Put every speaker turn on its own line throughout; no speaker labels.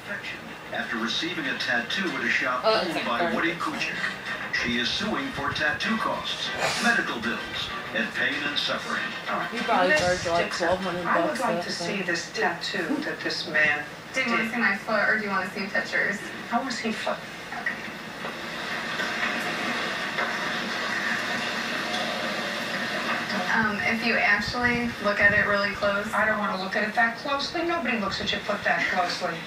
infection after receiving a tattoo at a shop owned by Judy Kuchik. She is suing for tattoo costs, medical bills, and pain and suffering.
You probably charge like $1,200.
I would like to see this tattoo that this man
Do you want to see my foot, or do you want to see pictures?
I want to see foot.
Okay. If you actually look at it really close.
I don't want to look at it that closely. Nobody looks at your foot that closely.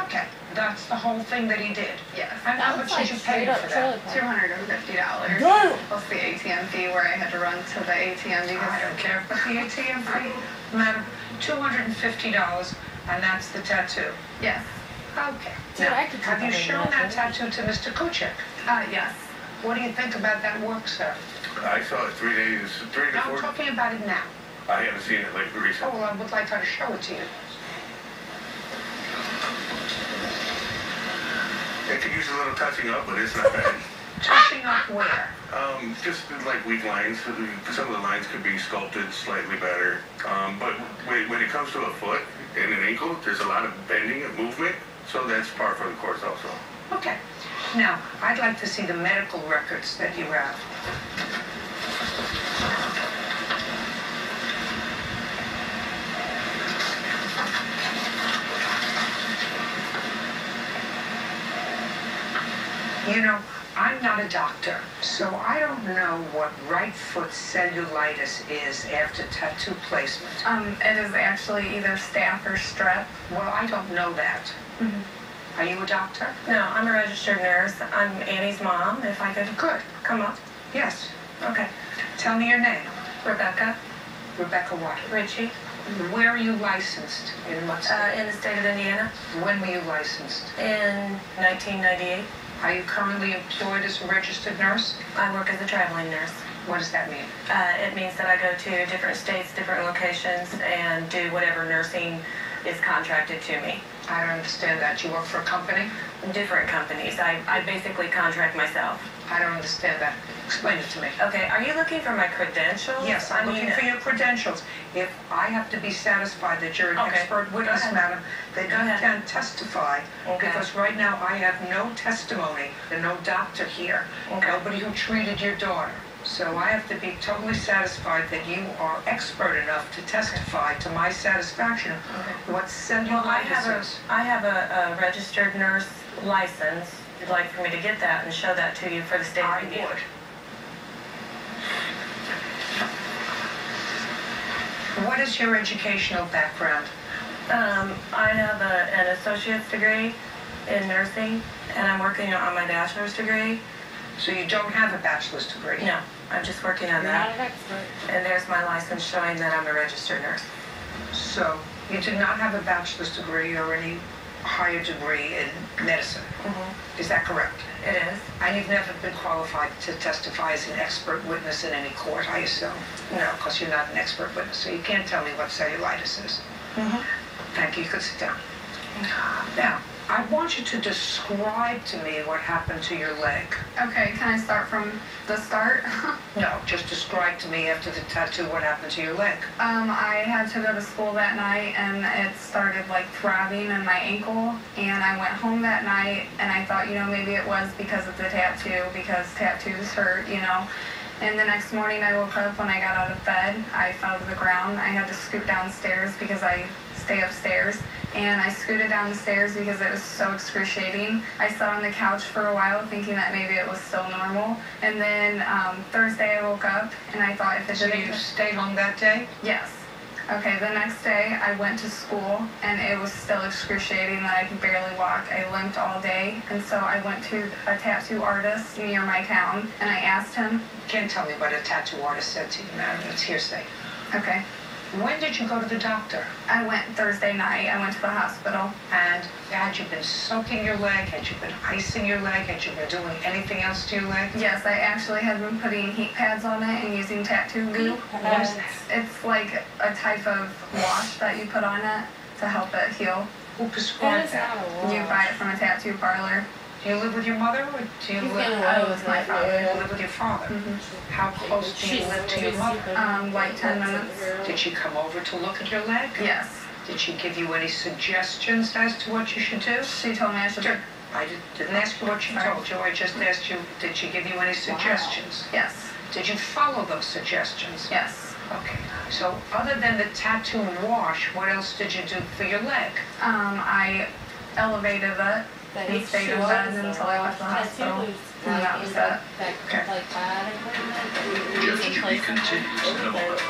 Okay, that's the whole thing that he did.
Yes.
And how much did you pay for that?
$250
Whoa!
plus the ATM fee, where I had to run to the ATM because
I don't care about the ATM fee. Madam, $250, and that's the tattoo.
Yes.
Okay.
Dude,
Now,
I could
have you
do
shown
that.
that tattoo to Mr. Kuchik?
Yes.
What do you think about that work, sir?
I saw it 3 days, 3 to
I'm
4.
talking about it now.
I haven't seen it like
Oh,
recently.
well, I would like her to show it to you.
It could use a little touching up, but it's not bad.
Touching up where?
Just like weak lines. Some of the lines could be sculpted slightly better. But when it comes to a foot and an ankle, there's a lot of bending and movement. So that's par for the course also.
Okay. Now, I'd like to see the medical records that you have. You know, I'm not a doctor, so I don't know what right foot cellulitis is after tattoo placement.
It is actually either staph or strep.
Well, I don't know that. Are you a doctor?
No, I'm a registered nurse. I'm Annie's mom, if I could
Good.
come up.
Yes.
Okay.
Tell me your name.
Rebecca
Rebecca what?
Ritchie,
Where are you licensed? In what state?
in the state of Indiana,
When were you licensed?
in 1998.
Are you currently employed as a registered nurse?
I work as a traveling nurse.
What does that mean?
It means that I go to different states, different locations, and do whatever nursing is contracted to me.
I don't understand that. You work for a company?
Different companies. I basically contract myself.
I don't understand that. Explain it to me.
Okay, are you looking for my credentials?
Yes, I'm looking for your credentials. If I have to be satisfied that you're an
Okay.
expert witness,
Go ahead.
madam, then
Go
you
ahead.
can testify.
Okay.
Because right now I have no testimony and no doctor here.
Okay.
Nobody who treated your daughter. So I have to be totally satisfied that you are expert enough to testify to my satisfaction what cellulitis
Well,
is.
I have a registered nurse license. You'd like for me to get that and show that to you for the state
I
of Indiana?
would. What is your educational background?
I have an associate's degree in nursing, and I'm working on my bachelor's degree.
So you don't have a bachelor's degree?
No, I'm just working on
You're not
that.
an expert.
And there's my license showing that I'm a registered nurse.
So you did not have a bachelor's degree or any higher degree in medicine. Is that correct?
It is.
And you've never been qualified to testify as an expert witness in any court, I assume? No, because you're not an expert witness, so you can't tell me what cellulitis is. Thank you. You could sit down. Now, I want you to describe to me what happened to your leg.
Okay, can I start from the start?
No, just describe to me after the tattoo what happened to your leg.
I had to go to school that night, and it started like throbbing in my ankle, and I went home that night, and I thought, maybe it was because of the tattoo, because tattoos hurt, And the next morning I woke up, when I got out of bed, I fell to the ground. I had to scoot downstairs because I stay upstairs. And I scooted down the stairs because it was so excruciating. I sat on the couch for a while thinking that maybe it was still normal. And then Thursday I woke up and I thought if it
So
didn't...
you stayed home that day?
Yes. Okay, the next day I went to school and it was still excruciating that I could barely walk. I limped all day, and so I went to a tattoo artist near my town and I asked him.
You can't tell me what a tattoo artist said to you, madam. It's hearsay.
Okay.
When did you go to the doctor?
I went Thursday night. I went to the hospital.
And had you been soaking your leg? Had you been icing your leg? Had you been doing anything else to your leg?
Yes, I actually had been putting heat pads on it and using tattoo glue.
What is that?
It's like a type of wash that you put on it to help it heal.
Who
That
prescribed
is
that?
not a
You
wash.
buy it from a tattoo parlor.
Do you live with your mother or do you
You
live
can live
with my
You
father.
live with your father? How close do you live to your mother?
Like 10 minutes.
Did she come over to look at your leg?
Yes.
Did she give you any suggestions as to what you should do?
She told me I should.
Sure. I didn't ask you what she told you. I just asked you, did she give you any suggestions?
Yes.
Did you follow those suggestions?
Yes.
Okay. So other than the tattoo wash, what else did you do for your leg?
I elevated it and stayed in bed until I left the hospital. And that was it.
If Judy continues in a moment.